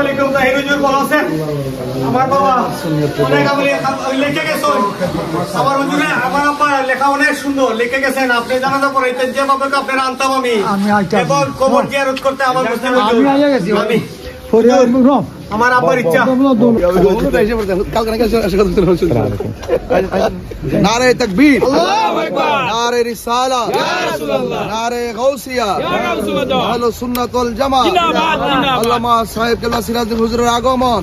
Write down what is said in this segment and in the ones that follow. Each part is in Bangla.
আলাইকুম তাহির হুজুর ভালো আছেন? আমার বাবা অনেক লিখে গেছেন, আমার হুজুরে আমার আব্বা লেখা অনেক সুন্দর লিখে গেছেন। আপনি জানাজা পড়াইতেন যেভাবে আপনার আনতাম আমি এবং কবর জিয়ারত করতে আমার মুসলিম হুজুর আমি আমার আব্বার ইচ্ছা। নারে তাকবীর, নারে রিসালা, নারে গাউসিয়া, আহলে সুন্নাত ওয়াল জামাত, আল্লামা সাহেব কেবলা সিরাজুল হুজুরের আগমন।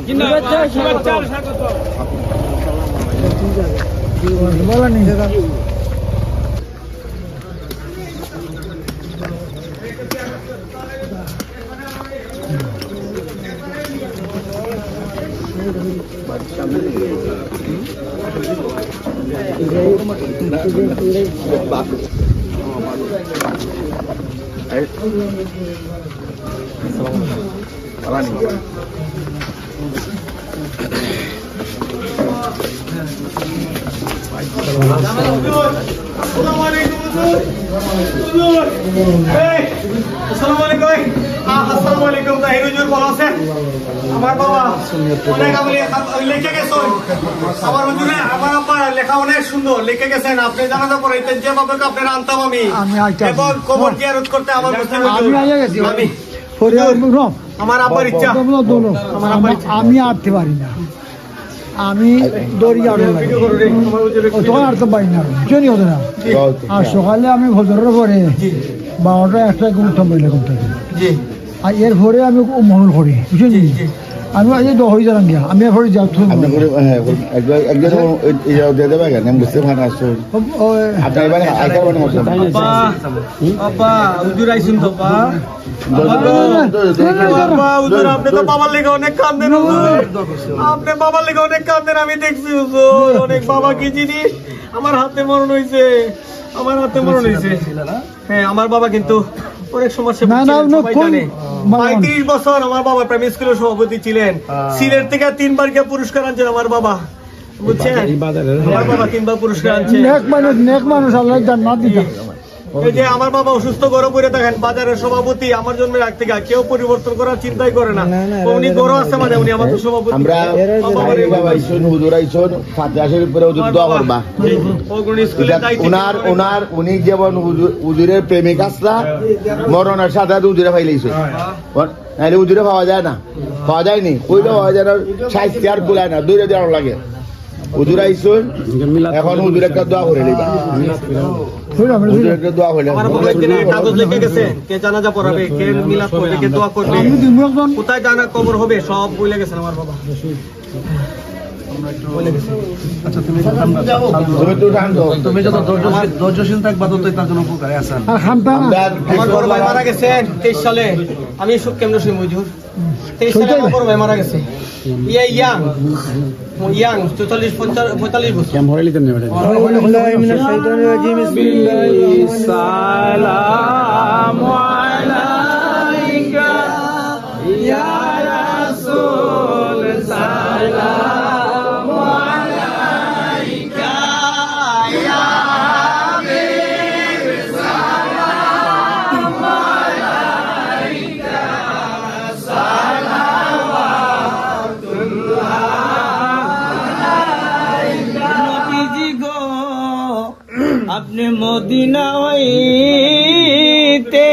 আমার বাবা অনেক লিখে গেছেন, আমার হুজুরে আমার আব্বা লেখা অনেক সুন্দর লিখে গেছেন। আপনি জানাজা পড়াইতেন যেভাবে আপনার আনতাম আমি এবং কবর জিয়ারত করতে আমার মুসলিম হুজুর আমি আমার আব্বার ইচ্ছা। আমি আটতে পারি না, আমি দড়িয়ে আটতে পারি না, বুঝলি হতো না। আর সকালে আমি ভোজনের পরে 12টা 1টা ঘুমতাম বইলে ঘুম থেকে, আর এর পরে আমি মহল করি, বুঝলি। আমি আজ হয়ে যালাম গিয়া, আমি এরপরে যাও আপনি তো বাবার লেগে অনেক কান্দেন, আপনি বাবার লেগে অনেক কান্দেন আমি দেখছি হুজুর। অনেক বাবা কি জিনিস আমার হাতে মরণ হয়েছে, আমার হাতে মরণ হয়েছে। হ্যাঁ আমার বাবা কিন্তু অনেক সমস্যা, 35 বছর আমার বাবা প্রাইমারি স্কুলের সভাপতি ছিলেন। সিলেট থেকে 3বার গিয়ে পুরস্কার আনছেন আমার বাবা, বুঝছেন। আমার বাবা 3বার পুরস্কার আনছেন। নেক মানুষ আল্লাহ জান্নাত দিতা। এই যে আমার বাবা অসুস্থ গরম করে থাকেন, বাজারের সভাপতি আমার জন্য রাখ থেকে কেউ পরিবর্তন করার চিন্তাই করে না। উনি গরম আছে মানে উনি আমাদের সভাপতি। আমরা বাবা আইছুন হুজুর আইছুন ফাতিহা শরীফ পড়ে হুজুর দোয়া করবা। উনি যেমন হুজুরের প্রেমিক আসলা মরণের সাথে হুজুরে ফাইলাইছে, নাহলে হুজুরে পাওয়া যায় না, পাওয়া যায়নি, কইলে পাওয়া যায় না, সাহিত্য আর গুলায় না, দূরে দেওয়ার লাগে। হুজুর আইছুন, এখন হুজুর একটা দোয়া করে নিবা, হুজুর একটা দোয়া হইলে কাগজ লিখে গেছে কে জানাজা পড়াবে, কে মিলাদ করবে, কে দোয়া করবে, কোথায় জানা কবর হবে সব বলে গেছেন আমার বাবা। তুমি যত ধৈর্যশীল থাকবা ততই তার জন্য উপকারে আছেন। আমার বড় ভাই মারা গেছেন 23 সালে, আমি সুখ কেমন শুনি হুজুর। 23 সালে আমার বড় ভাই মারা গেছে, ইয়াং 45 বছর। সালামু আলাইকা ইয়া রাসূল, সালামু আলাইকা ইয়া হাবিব, সালামু আলাইকা সালাওয়াতুল্লাহ আলাইকা। নবীজি গো আপনি মদিনা হইতে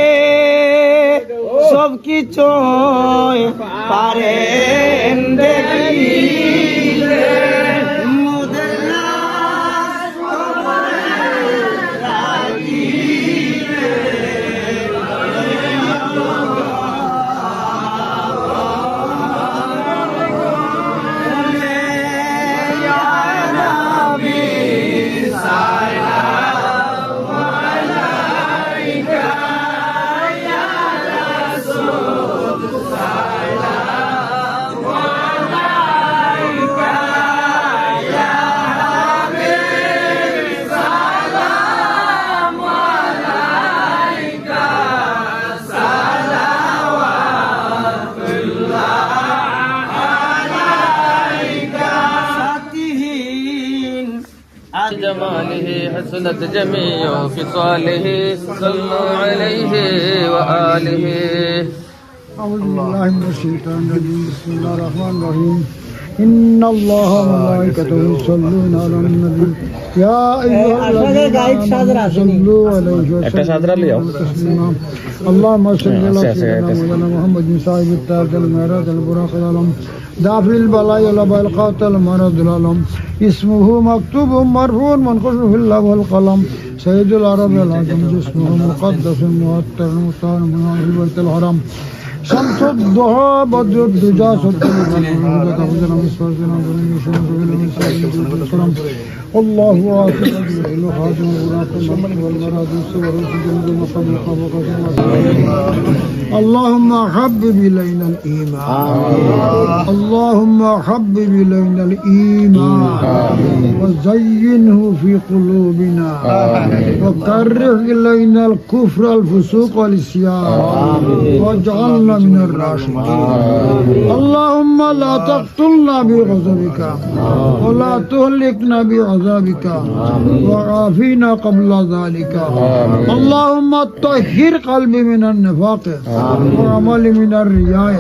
সব কিছু পারেন দেখিলে, মোদের লাশ কবরে রাখিলে, ইয়া নবী সালামু আলাইকা ইয়া রাসূল, সালামু আলাইকা ইয়া হাবিব, সালামু আলাইকা সালাওয়াতুল্লাহ আলাইকা। সাতিহীন جماله حسنت جميع خصاله صلوا عليه وآله أعوذ بالله من الشيطان الرجيم بسم الله الرحمن الرحيم إن الله وملائكته يصلون على النبي يا أيها الذين آمنوا صلوا عليه وسلموا تسليما اللهم صل على سيدنا مولانا محمد صاحب التاج المعراج البراق العلم دافع البلاء والوباء القاتل المرض العلم اسمه مكتوب مرفوع منقوش في الله والقلم سيد العرب العظيم جسمه مقدس مؤطر مطهر من أهل البيت الحرام شمس الضحى بدر الدجى صدق الله واثق بالله خاتم الغرات والمراد الصور اللهم حبب إلينا الإيمان اللهم حبب إلينا الإيمان وزينه في قلوبنا وكره إلينا الكفر الفسوق والعصيان واجعلنا من الراشدين اللهم لا تقتلنا بغضبك ولا تهلكنا بعذابك وعافينا قبل ذلك اللهم طهر قلبي من النفاق وعملي من الرياء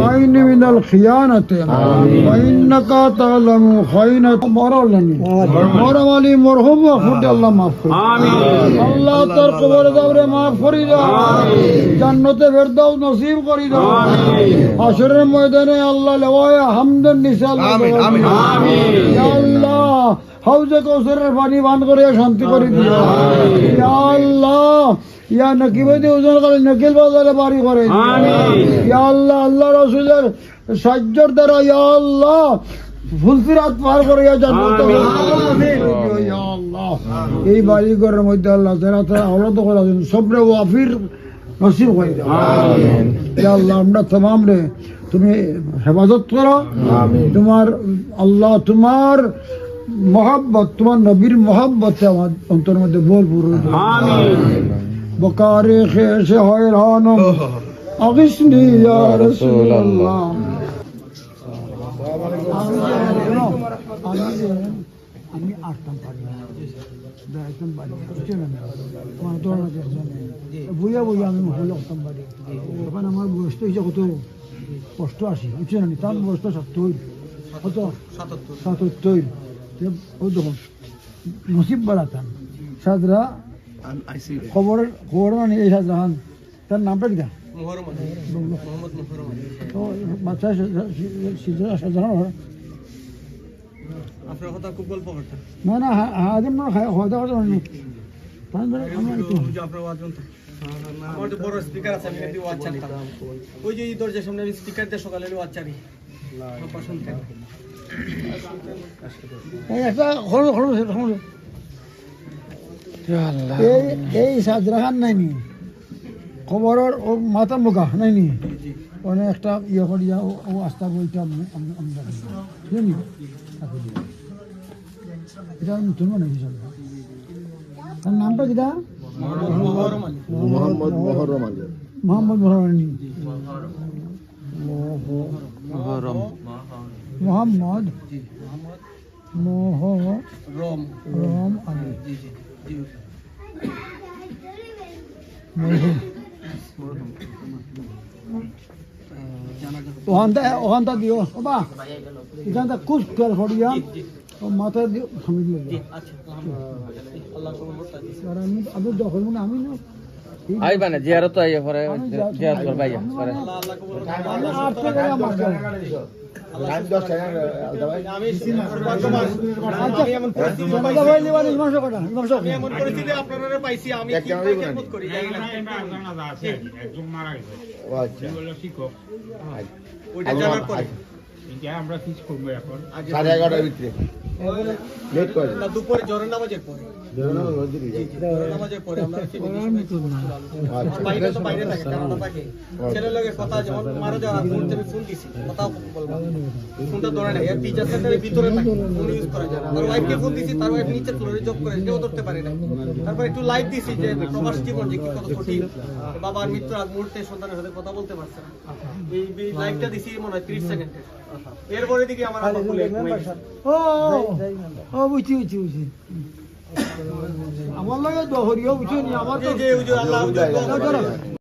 وعيني من الخيانة وإنك تعلم خينة مرمالي مرحوم وخد الله مغفر الله ترك وردور مغفر جنة فردوس نصیب করি দাও হাশরের ময়দানে আল্লাহ লওয়া হামদান নিসা আমিন ইয়া আল্লাহ হাউজে কাউসারের পানি পান করে শান্তি করে দিও ইয়া আল্লাহ ইয়া নকিবতে ওজন করে নকিল বাজারে বাড়ি করে ইয়া আল্লাহ আল্লাহ রাসূলের সাহায্যের দ্বারা ইয়া আল্লাহ ফুলসিরাত পার করে ইয়া জান্নাত ইয়া আল্লাহ এই বাড়ি ঘরের মধ্যে আল্লাহ যারা আওলাদ করে সবরে ওয়াফির নসিব করে দাও আমিন ইয়া আল্লাহ আমরা तमाम রে তুমি হেফাজত করো আমিন তোমার আল্লাহ তোমার मोहब्बत তোমার নবীর मोहब्बत আমার অন্তরের মধ্যে ভরপুর আমিন বকারে খেসে হয়রানম আগিসনি ইয়া রাসূলুল্লাহ আমি আটটাম পারি একদম পারি আমার দৌড়া দেখছেন বুঝা বুঝা আমি হলে করতাম পারি এখন আমার বয়সটা হিসেবে কত কষ্ট আসি বুঝছেন আমি তার বয়সটা ৭০ কত ৭৭ ও দেখুন নসিব বাড়াতাম সাদরা খবর মানে এই সাদরাহান তার নামটা কিনা তো বাচ্চা সাধারণ আপনার কথা খুব গল্প করতেন না না হাজির মনে হয় কথা নেই আমার তো বড় স্পিকার আছে আমি একটু ওয়াচ চালাতাম ওই যে দরজার সামনে আমি স্পিকার দিয়ে সকালে ওয়াচ চালি আপা শুনতেন এই একটা এই সাজরাখান নাইনি খবরের ও মাথা মুখা নাইনি ওখানে একটা ইয়ে করিয়া ও আস্তা বইটা আমরা জানি এটা নতুন মানে কি চলবে তার নামটা কিটা মোহাম্মদ মোহররম আলী মোহাম্মদ মোহাম্মদ মোহাম্মদ মোহররম আলী ওখানটা দিও বা এখানটা খুব খেয়াল করিয়া মাথায় দিও সামিল আমি দখল মনে আমি না আইবা না জিয়ারত তো আইয়া পরে জিয়ারত করবা আইয়া পরে এমন পরিস্থিতি আপনারা পাইছি আমি কিয়ামত করি একজন মারা গেছে শিক্ষক ওইটা জানার পরে আমরা ফিস করবো এখন 11:30 ভিতরে লেট করে না দুপুরে জোহরের নামাজের পরে জোহরের নামাজের পরে আমরা বাইরে তো বাইরে থাকে কানাডা থাকে ছেলের লগে কথা যখন মারা যাওয়ার ফোন থেকে ফোন দিছি কথা বলবো ফোনটা ধরে না এর টিচার সেন্টারের ভিতরে থাকে ফোন ইউজ করা যায় তার ওয়াইফকে ফোন দিছি তার ওয়াইফ নিচে ফ্লোরে জব করে কেউ ধরতে পারে না তারপর একটু লাইভ দিছি যে প্রবাস জীবন যে কি কত কঠিন বাবার মৃত্যুর আগ মুহূর্তে সন্তানের সাথে কথা বলতে পারছে না এই লাইভটা দিছি মনে হয় 30 সেকেন্ডের এরপরে দিকে আমার আব্বা বলে ও বুঝছি আমার লাগে দহরিও বুঝছি আমার যে আল্লাহ